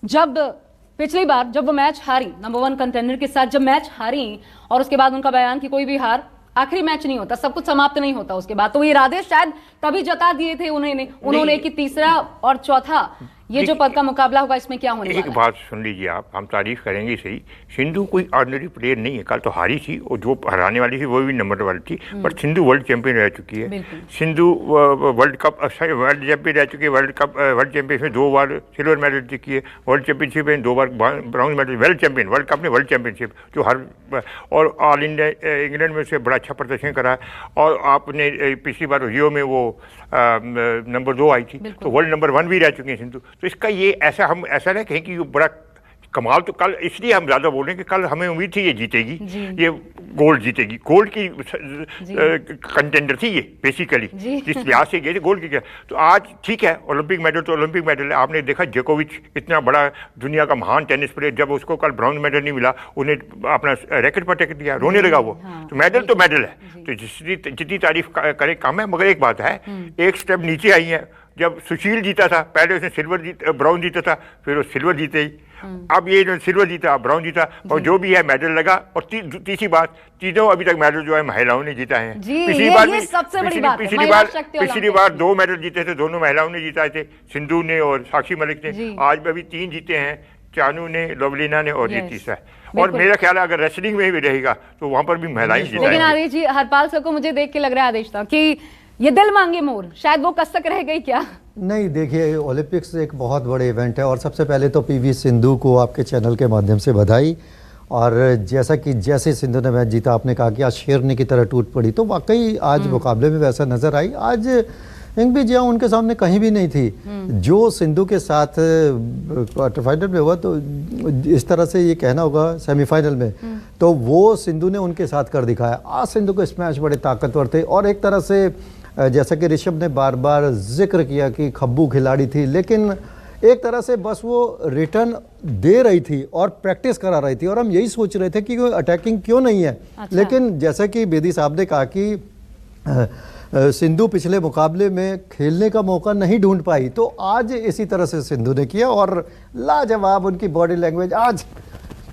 जब पिछली बार जब वो मैच हारी नंबर 1 कंटेंडर के साथ, जब मैच हारी और उसके बाद उनका बयान कि कोई भी हार आखिरी मैच नहीं होता, सब कुछ समाप्त नहीं होता उसके बाद, तो ये इरादे शायद तभी जता दिए थे उन्होंने कि तीसरा और चौथा ये जो पद का मुकाबला होगा इसमें क्या होने वाला है। एक बात सुन लीजिए आप, हम तारीफ करेंगे सही, सिंधु कोई ऑर्डिनरी प्लेयर नहीं है। कल तो हारी थी और जो हराने वाली थी वो भी नंबर 1 थी, पर सिंधु वर्ल्ड चैंपियन रह चुकी है। सिंधु वर्ल्ड चैंपियन रह चुकी है। वर्ल्ड चैंपियन में 2 बार सिल्वर मेडल जीती है, वर्ल्ड चैंपियनशिप में 2 बार bronze medal, world champion, world cup में वर्ल्ड चैंपियनशिप जो और ऑल इंडिया इंग्लैंड में से बड़ा अच्छा प्रदर्शन करा है। और आपने पिछली बार रियो में वो नंबर 2 आई थी, तो वर्ल्ड नंबर 1 भी रह चुकी है सिंधु। तो इसका ये हम ऐसा ना कहें कि ये बड़ा कमाल, तो कल इसलिए हम ज़्यादा बोल रहे हैं कि कल हमें उम्मीद थी ये जीतेगी, ये गोल्ड जीतेगी, गोल्ड की कंटेंडर थी ये बेसिकली, जिस लिहाज से गए थे गोल्ड की। तो आज ठीक है, ओलंपिक मेडल तो ओलंपिक मेडल है। आपने देखा जोकोविच इतना बड़ा दुनिया का महान टेनिस प्लेयर, जब उसको कल ब्राउन मेडल नहीं मिला, उन्हें अपना रैकेट पर टेक दिया, रोने लगा वो। तो मेडल है, तो जितनी तारीफ करे कम है। मगर एक बात है, एक स्टेप नीचे आई है। जब सुशील जीता था, पहले उसने ब्राउन जीता था, फिर वो सिल्वर जीते ही, अब ये जो सिल्वर जीता, ब्राउन जीता, और जो भी है मेडल लगा। और तीसरी बात, तीनों अभी तक मेडल जो है महिलाओं ने जीता है। पिछली बार 2 मेडल जीते थे, दोनों महिलाओं ने जीता थे, सिंधु ने और साक्षी मलिक ने। आज भी अभी 3 जीते हैं, चानू ने, लवलीना ने और ये तीसरा। और मेरा ख्याल है अगर रेसलिंग में भी रहेगा तो वहां पर भी महिलाएं जीतेंगी। लेकिन आदेश जी, हरपाल सर को मुझे देख के लग रहा है आदेश था कि ये दिल मांगे मोर, शायद वो कसक रह गई क्या? नहीं, देखिए ओलंपिक्स एक बहुत बड़े इवेंट है और सबसे पहले तो पीवी सिंधु को आपके चैनल के माध्यम से बधाई। और जैसे सिंधु ने मैच जीता, आपने कहा कि आज शेरनी की तरह टूट पड़ी, तो वाकई आज मुकाबले में वैसा नजर आई। आज इंगबी जिया उनके सामने कहीं भी नहीं थी। जो सिंधु के साथ क्वार्टर फाइनल में हुआ, तो इस तरह से ये कहना होगा सेमीफाइनल में, तो वो सिंधु ने उनके साथ कर दिखाया। आज सिंधु के स्मैश बड़े ताकतवर थे और एक तरह से जैसा कि ऋषभ ने बार बार जिक्र किया कि खब्बू खिलाड़ी थी, लेकिन एक तरह से बस वो रिटर्न दे रही थी और प्रैक्टिस करा रही थी। और हम यही सोच रहे थे कि कोई अटैकिंग क्यों नहीं है। अच्छा। लेकिन जैसा कि बेदी साहब ने कहा कि सिंधु पिछले मुकाबले में खेलने का मौका नहीं ढूंढ पाई, तो आज इसी तरह से सिंधु ने किया और लाजवाब उनकी बॉडी लैंग्वेज आज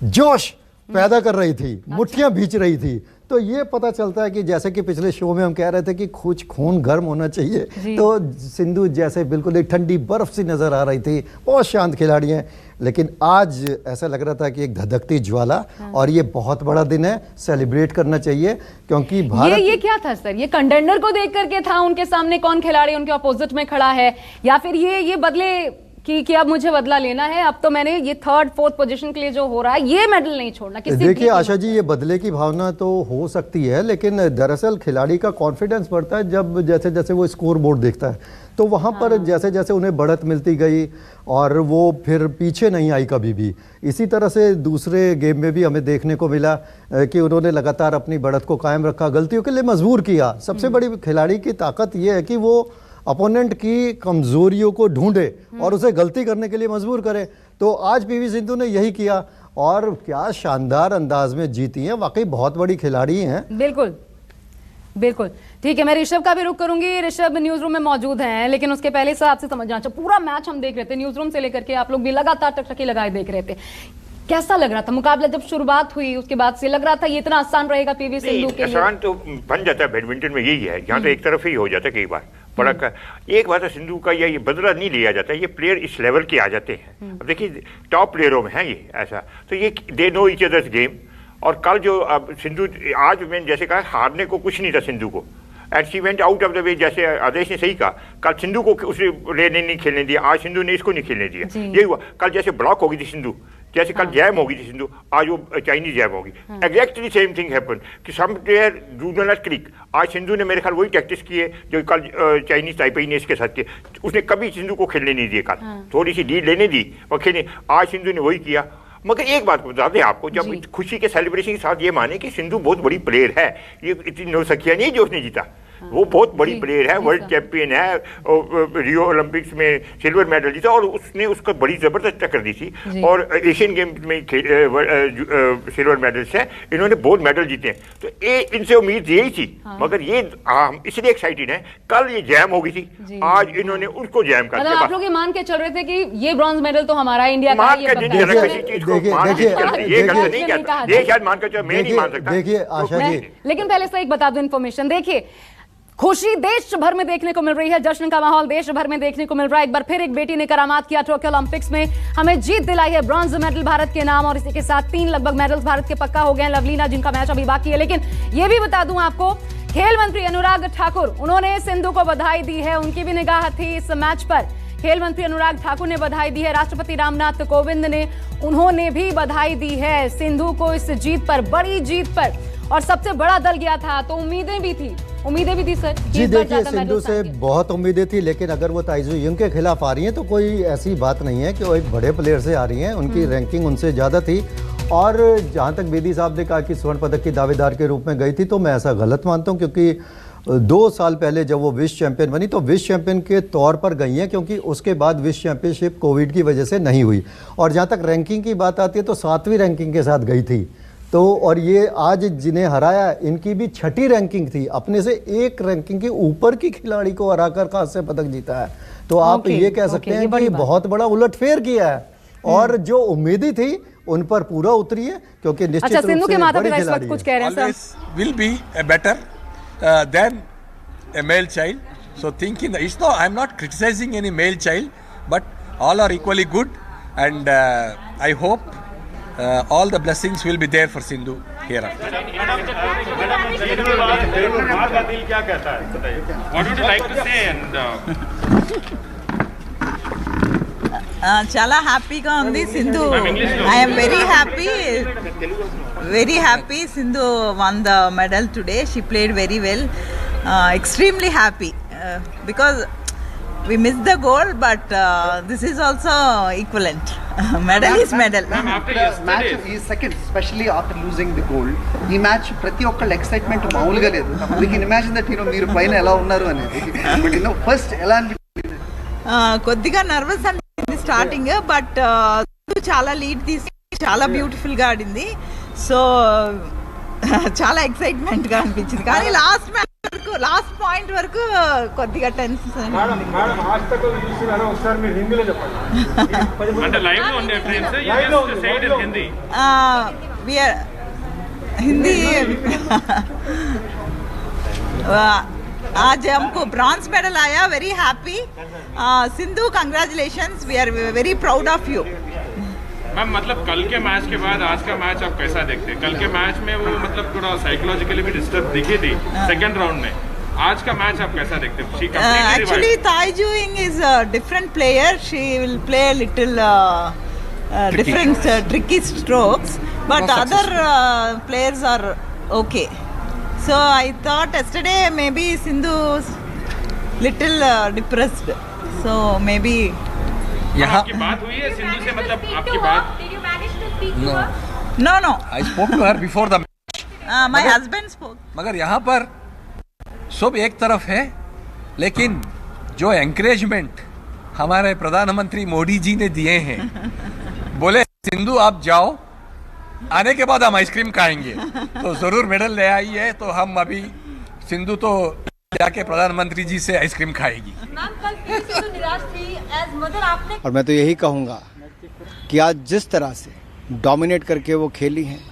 जोश पैदा कर रही थी, मुट्ठियां भींच रही थी। तो ये पता चलता है कि जैसे कि पिछले शो में हम कह रहे थे कि कुछ खून गर्म होना चाहिए, तो सिंधु जैसे बिल्कुल एक ठंडी बर्फ सी नजर आ रही थी। बहुत शांत खिलाड़ी हैं, लेकिन आज ऐसा लग रहा था कि एक धधकती ज्वाला। और ये बहुत बड़ा दिन है, सेलिब्रेट करना चाहिए, क्योंकि भारत ये क्या था सर? ये कंटेंडर को देख करके था, उनके सामने कौन खिलाड़ी उनके अपोजिट में खड़ा है, या फिर ये बदले कि अब मुझे बदला लेना है, अब तो मैंने ये 3rd 4th पोजीशन के लिए जो हो रहा है ये मेडल नहीं छोड़ना? देखिए आशा जी, ये बदले की भावना तो हो सकती है, लेकिन दरअसल खिलाड़ी का कॉन्फिडेंस बढ़ता है जब जैसे जैसे वो स्कोर बोर्ड देखता है, तो वहाँ पर जैसे जैसे उन्हें बढ़त मिलती गई और वो फिर पीछे नहीं आई कभी भी। इसी तरह से दूसरे गेम में भी हमें देखने को मिला कि उन्होंने लगातार अपनी बढ़त को कायम रखा, गलतियों के लिए मजबूर किया। सबसे बड़ी खिलाड़ी की ताकत ये है कि वो अपोनेंट की कमजोरियों को ढूंढे और उसे गलती करने के लिए मजबूर करे। तो आज पीवी सिंधु ने यही किया और क्या शानदार अंदाज में जीती हैं। वाकई बहुत बड़ी खिलाड़ी हैं। बिल्कुल बिल्कुल ठीक है। मैं ऋषभ का भी रुख करूंगी। ऋषभ न्यूज रूम में मौजूद हैं, लेकिन उसके पहले से आपसे समझना चाहिए, पूरा मैच हम देख रहे थे न्यूज रूम से लेकर के, आप लोग भी लगातार टकटकी लगाए देख रहे थे। कैसा लग रहा था मुकाबला? जब शुरुआत हुई उसके बाद से लग रहा था ये इतना आसान रहेगा पीवी सिंधु के लिए? आसान तो बन जाता है, बैडमिंटन में यही है, यहाँ तो एक तरफ ही हो जाता है कई बार। बड़ा एक बात है, सिंधु का ये बदला नहीं लिया जाता, ये प्लेयर इस लेवल के आ जाते हैं। अब देखिए टॉप प्लेयरों में है ये ऐसा, तो ये they know each others game. और कल जो अब सिंधु, आज मैंने जैसे कहा हारने को कुछ नहीं था सिंधु को, and she went out of the way. जैसे आदेश ने सही कहा, कल सिंधु को उसने नहीं खेलने दिया, आज सिंधु ने इसको नहीं खेलने दिया। यही हुआ कल, जैसे ब्लॉक हो गई थी सिंधु, जैसे कल जैम हो गई थी सिंधु, आज वो चाइनीज जैम होगी। एग्जैक्टली सेम थिंग हैपन कि सम प्लेयर डू नॉट क्लिक। आज सिंधु ने मेरे ख्याल वही टैक्टिस की है जो कल चाइनीज ताइपेई ने इसके साथ किए। उसने कभी सिंधु को खेलने नहीं दिए कल, थोड़ी सी लीड लेने दी और खेलने। आज सिंधु ने वही किया। मगर एक बात बता दें आपको, जब खुशी के सेलिब्रेशन के साथ ये माने कि सिंधु बहुत बड़ी प्लेयर है, ये इतनी नौसखिया नहीं जो उसने जीता। वो बहुत बड़ी प्लेयर है, वर्ल्ड चैंपियन है, रियो ओलंपिक्स में सिल्वर मेडल जीता और उसने उसको बड़ी जबरदस्त टक्कर दी थी और एशियन गेम्स में सिल्वर मेडल्स है, इन्होंने बहुत मेडल जीते हैं, तो ये इनसे उम्मीद यही थी। मगर ये इसलिए एक्साइटेड है, कल ये जैम हो गई थी, आज इन्होंने उसको जैम कर दिया। आप लोग ये मान के चल रहे थे कि ये ब्रॉन्ज मेडल तो हमारा इंडिया का ये शायद मानकर चलो, मैं नहीं मान सकता। देखिए आशा जी, लेकिन पहले से एक बता दूं इन्फॉर्मेशन, देखिए खुशी देश भर में देखने को मिल रही है, जश्न का माहौल देश भर में देखने को मिल रहा है। एक बार फिर एक बेटी ने करामात किया, टोक्यो ओलंपिक्स में हमें जीत दिलाई है, ब्रॉन्ज मेडल भारत के नाम, और इसी के साथ 3 लगभग मेडल्स भारत के पक्का हो गए हैं। लवलीना जिनका मैच अभी बाकी है, लेकिन ये भी बता दूं आपको, खेल मंत्री अनुराग ठाकुर, उन्होंने सिंधु को बधाई दी है, उनकी भी निगाह थी इस मैच पर। खेल मंत्री अनुराग ठाकुर ने बधाई दी है, राष्ट्रपति रामनाथ कोविंद ने, उन्होंने भी बधाई दी है सिंधु को इस जीत पर, बड़ी जीत पर। और सबसे बड़ा दल गया था तो उम्मीदें भी थी सर जी। देखिए सिंधु से बहुत उम्मीदें थी, लेकिन अगर वो ताइजू यंग के खिलाफ आ रही हैं तो कोई ऐसी बात नहीं है कि वो एक बड़े प्लेयर से आ रही हैं, उनकी रैंकिंग उनसे ज़्यादा थी। और जहाँ तक बेदी साहब ने कहा कि स्वर्ण पदक की दावेदार के रूप में गई थी, तो मैं ऐसा गलत मानता हूँ, क्योंकि 2 साल पहले जब वो विश्व चैंपियन बनी तो विश्व चैंपियन के तौर पर गई हैं, क्योंकि उसके बाद विश्व चैंपियनशिप कोविड की वजह से नहीं हुई। और जहाँ तक रैंकिंग की बात आती है तो 7वीं रैंकिंग के साथ गई थी। तो और ये आज जिन्हें हराया, इनकी भी 6ठी रैंकिंग थी, अपने से 1 रैंकिंग के ऊपर की खिलाड़ी को हराकर कांस्य पदक जीता है। तो आप ये कह सकते हैं कि बहुत बड़ा उलटफेर किया है, और जो उम्मीदें थी उन पर पूरा उतरी है, क्योंकि निश्चित रूप सिंधु के से माता बड़ी पिता इस वक्त खिलाड़ी कुछ कह रहे हैं sir, will be a better than a male child. So thinking that it's no, I'm not criticizing any male child, but all are equally good, and I hope all the blessings will be there for Sindhu hereafter. What would you like to say? చాలా హ్యాపీగా ఉంది Sindhu. I'm very happy Sindhu won the medal today. She played very well. Extremely happy because we missed the goal, but this is also equivalent. Medal is medal. Match ఈ second specially after losing the gold, ఈ match ప్రతి ఒక్కళ్ళ excitement మామూలుగా లేదు. We can imagine that మీరు పైన ఎలా ఉన్నారు అనేది, బట్ ఫస్ట్ ఎలా అనిపించింది? కొద్దిగా నర్వస్ అనిపించింది స్టార్టింగ్, బట్ చాలా లీడ్ తీసుకుని చాలా బ్యూటిఫుల్ గా ఆడింది. సో చాలా ఎక్సైట్మెంట్ గా అనిపించింది, కానీ లాస్ట్ పాయింట్ వరకు కొద్దిగా టెన్షన్. హిందీ आज हमको ब्रॉन्ज मेडल आया, very happy. Sindhu congratulations, we are very proud of you. Ma'am मतलब कल के मैच के बाद आज का मैच आप कैसा देखते हैं? कल के मैच में वो मतलब थोड़ा साइकोलॉजिकली भी डिस्टर्ब दिखी थी सेकंड राउंड में, आज का मैच आप कैसा देखते हैं? Actually Taiju Ying is a different player. She will play a little different tricky strokes, but other players are okay. So I thought yesterday maybe Sindhu's little depressed, so maybe. यहाँ आपकी बात हुई है सिंधु से, मतलब आपकी बात? Did you manage to speak to her? No. I spoke to her before the match. My husband spoke. मगर यहाँ पर सब एक तरफ है, लेकिन जो एंकरेजमेंट हमारे प्रधानमंत्री मोदी जी ने दिए हैं, बोले सिंधु आप जाओ, आने के बाद हम आइसक्रीम खाएंगे, तो जरूर मेडल ले आई है, तो हम अभी सिंधु तो जाके प्रधानमंत्री जी से आइसक्रीम खाएगी. और मैं तो यही कहूँगा कि आज जिस तरह से डोमिनेट करके वो खेली हैं,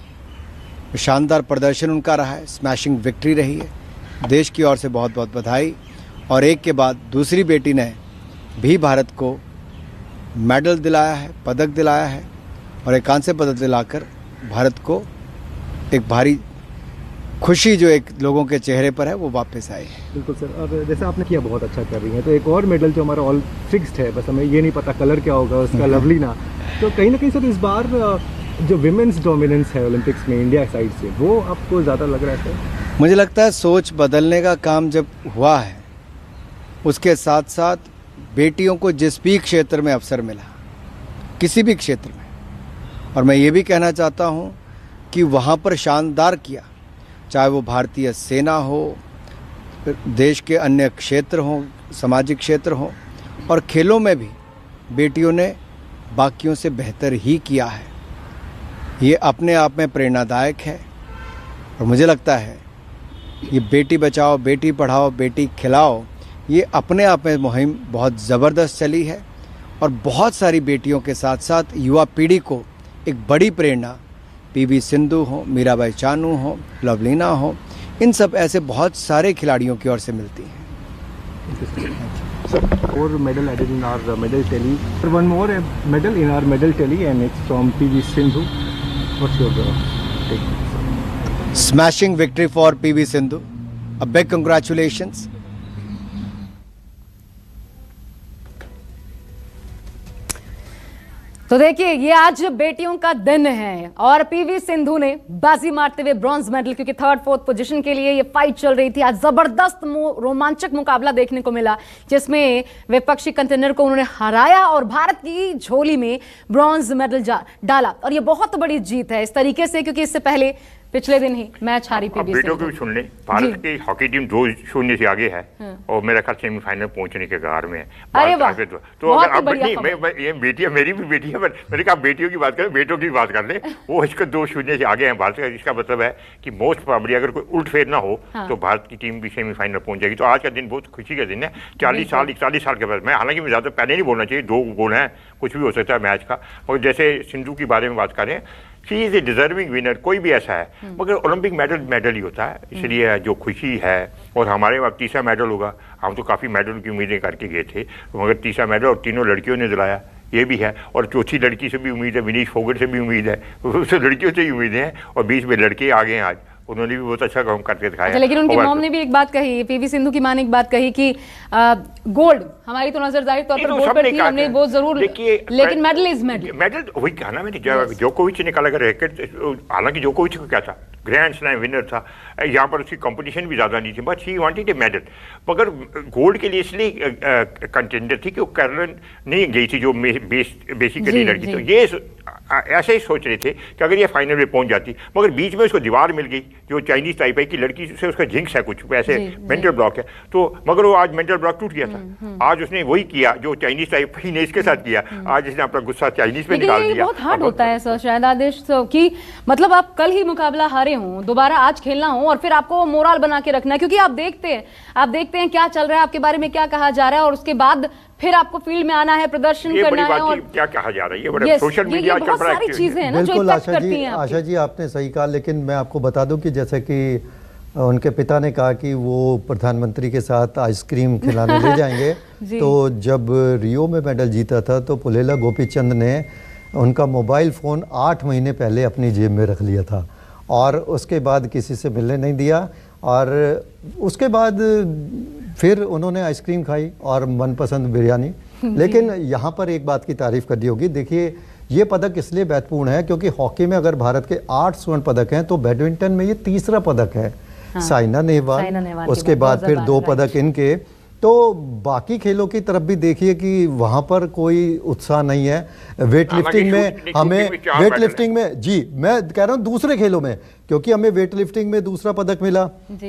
शानदार प्रदर्शन उनका रहा है, स्मैशिंग विक्ट्री रही है. देश की ओर से बहुत बहुत बधाई. और एक के बाद दूसरी बेटी ने भी भारत को मेडल दिलाया है, पदक दिलाया है, और एक कांस्य पदक दिलाकर भारत को एक भारी खुशी जो एक लोगों के चेहरे पर है वो वापस आई है. बिल्कुल सर. और जैसे आपने किया, बहुत अच्छा कर रही हैं, तो एक और मेडल जो हमारा ऑल फिक्स्ड है, बस हमें ये नहीं पता कलर क्या होगा उसका, लवलीना. तो कहीं ना कहीं सर इस बार जो विमेंस डोमिनेंस है ओलंपिक्स में इंडिया साइड से, वो आपको ज़्यादा लग रहा है सर? मुझे लगता है सोच बदलने का काम जब हुआ है, उसके साथ साथ बेटियों को जिस भी क्षेत्र में अवसर मिला, किसी भी क्षेत्र में, और मैं ये भी कहना चाहता हूँ कि वहाँ पर शानदार किया, चाहे वो भारतीय सेना हो, देश के अन्य क्षेत्र हों, सामाजिक क्षेत्र हों, और खेलों में भी बेटियों ने बाकियों से बेहतर ही किया है। ये अपने आप में प्रेरणादायक है और मुझे लगता है ये बेटी बचाओ, बेटी पढ़ाओ, बेटी खिलाओ, ये अपने आप में मुहिम बहुत ज़बरदस्त चली है और बहुत सारी बेटियों के साथ साथ युवा पीढ़ी को एक बड़ी प्रेरणा पीवी सिंधु हो, मीराबाई चानू हो, लवलीना हो, इन सब ऐसे बहुत सारे खिलाड़ियों की ओर से मिलती हैं। Or medal added in our medal tally. One more medal in our medal tally, and it's from PV Sindhu. What's your take? Smashing victory for PV Sindhu. A big congratulations. तो देखिए ये आज बेटियों का दिन है और पीवी सिंधु ने बाजी मारते हुए ब्रॉन्ज मेडल, क्योंकि 3rd 4th पोजीशन के लिए ये फाइट चल रही थी। आज जबरदस्त रोमांचक मुकाबला देखने को मिला जिसमें विपक्षी कंटेनर को उन्होंने हराया और भारत की झोली में ब्रॉन्ज मेडल डाला और ये बहुत बड़ी जीत है इस तरीके से, क्योंकि इससे पहले पिछले दिन ही मैच हारी पीवी बेटों की भी सुन लें। भारत की हॉकी टीम 2-0 से आगे है और मेरा ख्याल सेमीफाइनल पहुंचने के कगार में है। अरे वाह, तो अगर अब नहीं, ये बेटियां मेरी भी बेटी है, पर मैंने कहा बेटियों की बात करें, बेटों की बात कर ले, वो इसको 2-0 से आगे हैं भारत का। इसका मतलब है कि मोस्ट प्रोबेबली अगर कोई उल्ट फेर ना हो तो भारत की टीम भी सेमीफाइनल पहुंच जाएगी। तो आज का दिन बहुत खुशी का दिन है। 41 साल के बाद, मैं हालांकि मैं ज़्यादा पहले नहीं बोलना चाहिए, 2 गोल हैं, कुछ भी हो सकता है मैच का। और जैसे सिंधु की बारे में बात करें, she is a deserving winner, कोई भी ऐसा है, मगर ओलंपिक मेडल ही होता है, इसलिए जो खुशी है। और हमारे वहाँ तीसरा मेडल होगा, हम तो काफ़ी मेडल की उम्मीदें करके गए थे, मगर तीसरा मेडल और तीनों लड़कियों ने दिलाया, ये भी है। और चौथी लड़की से भी उम्मीद है, विनीश फोगट से भी उम्मीद है, उससे लड़कियों से ही उम्मीदें हैं और बीच में लड़के आ गए हैं। आज उन्होंने भी बहुत अच्छा काम करके दिखाया। लेकिन उनकी मॉम ने भी एक बात कही, पीवी सिंधु की मां ने एक बात कही कि गोल्ड हमारी तो नजर जाहिर तौर पर गोल्ड पर थी, हमने वो जरूर, लेकिन मेडल इज मेडल। वही कहना मैंने, जोकोविच ने कहा रैकेट, हालांकि जोकोविच को क्या था, ग्रैंड स्लैम विनर था, यहाँ पर उसकी कंपटीशन भी ज़्यादा नहीं थी, but he wanted A medal. मगर गोल्ड के लिए इसलिए कंटेंडर थी कि वो कैरोलिन नहीं गई थी, जो बेसिकली लड़की, तो ये ऐसे ही सोच रहे थे कि अगर ये फाइनल में पहुंच जाती, मगर बीच में उसको दीवार मिल गई जो चाइनीज टाइप है कि लड़की से उसका जिंक्स है, कुछ ऐसे मेंटल ब्लॉक है, तो मगर वो आज मेंटल ब्लॉक टूट गया था। आज उसने वही किया जो चाइनीज टाइप ही ने इसके साथ किया, आज इसने अपना गुस्सा चाइनीज पे निकाल दिया। बहुत हार्ड होता है सर शायद आदेश कि मतलब आप कल ही मुकाबला हारे हों, दोबारा आज खेलना हो और फिर आपको मोरल बना के रखना है, क्योंकि आप देखते हैं क्या चल रहा है, आपके बारे में क्या कहा जा रहा है और उसके बाद फिर आपको फील्ड में आना है, प्रदर्शन करना है और क्या कहा जा रहा है, ये बड़ा सोशल मीडिया बहुत सारी चीजें हैं ना जो इफेक्ट करती हैं। आशा जी आपने सही कहा, लेकिन मैं आपको बता दूं कि जैसे कि उनके पिता ने कहा कि वो प्रधानमंत्री के साथ आइसक्रीम खिलाने ले जाएंगे तो जब रियो में मेडल जीता था तो पुलेला गोपीचंद ने उनका मोबाइल फ़ोन 8 महीने पहले अपनी जेब में रख लिया था और उसके बाद किसी से मिलने नहीं दिया और उसके बाद फिर उन्होंने आइसक्रीम खाई और मनपसंद बिरयानी। लेकिन यहाँ पर एक बात की तारीफ़ करनी होगी, देखिए ये पदक इसलिए महत्वपूर्ण है क्योंकि हॉकी में अगर भारत के 8 स्वर्ण पदक हैं तो बैडमिंटन में ये तीसरा पदक है। साइना नेहवाल उसके बाद फिर 2 पदक इनके, तो बाकी खेलों की तरफ भी देखिए कि वहाँ पर कोई उत्साह नहीं है। वेट लिफ्टिंग में हमें जी मैं कह रहा हूँ दूसरे खेलों में, क्योंकि हमें वेट लिफ्टिंग में दूसरा पदक मिला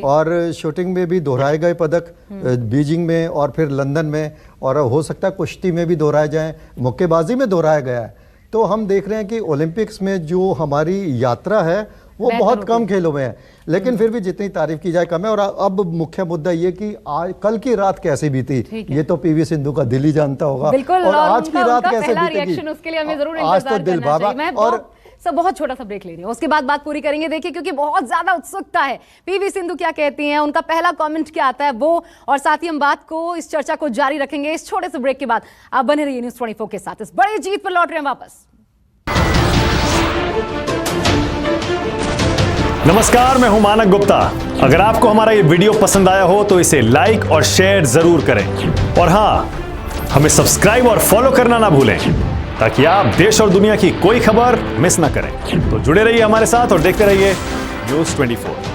और शूटिंग में भी दोहराए गए पदक बीजिंग में और फिर लंदन में, और हो सकता है कुश्ती में भी दोहराए जाएं, मुक्केबाजी में दोहराया गया है। तो हम देख रहे हैं कि ओलंपिक्स में जो हमारी यात्रा है वो बहुत कम खेलों में है, लेकिन फिर भी जितनी तारीफ की जाए कम है। और अब मुख्य मुद्दा ये कि कल की रात कैसे बीती ये तो पीवी सिंधु का दिल ही जानता होगा, और आज की रात कैसे बीतेगी उसके लिए हमें जरूर आज तो दिल बाबा। और सब बहुत छोटा सा ब्रेक ले रही हूँ, उसके बाद बात पूरी करेंगे। देखिए क्योंकि बहुत ज्यादा उत्सुकता है पीवी सिंधु क्या कहती हैं, उनका पहला कमेंट क्या आता है वो, और साथ ही हम बात को इस चर्चा को जारी रखेंगे इस छोटे से ब्रेक के बाद। आप बने रहिए न्यूज़ 24 के साथ। इस बड़ी जीत पर लौट रहे हैं वापस। नमस्कार, मैं हूं मानक गुप्ता। अगर आपको हमारा ये वीडियो पसंद आया हो तो इसे लाइक और शेयर जरूर करें, और हां, हमें सब्सक्राइब और फॉलो करना ना भूलें ताकि आप देश और दुनिया की कोई खबर मिस ना करें। तो जुड़े रहिए हमारे साथ और देखते रहिए न्यूज़ 24।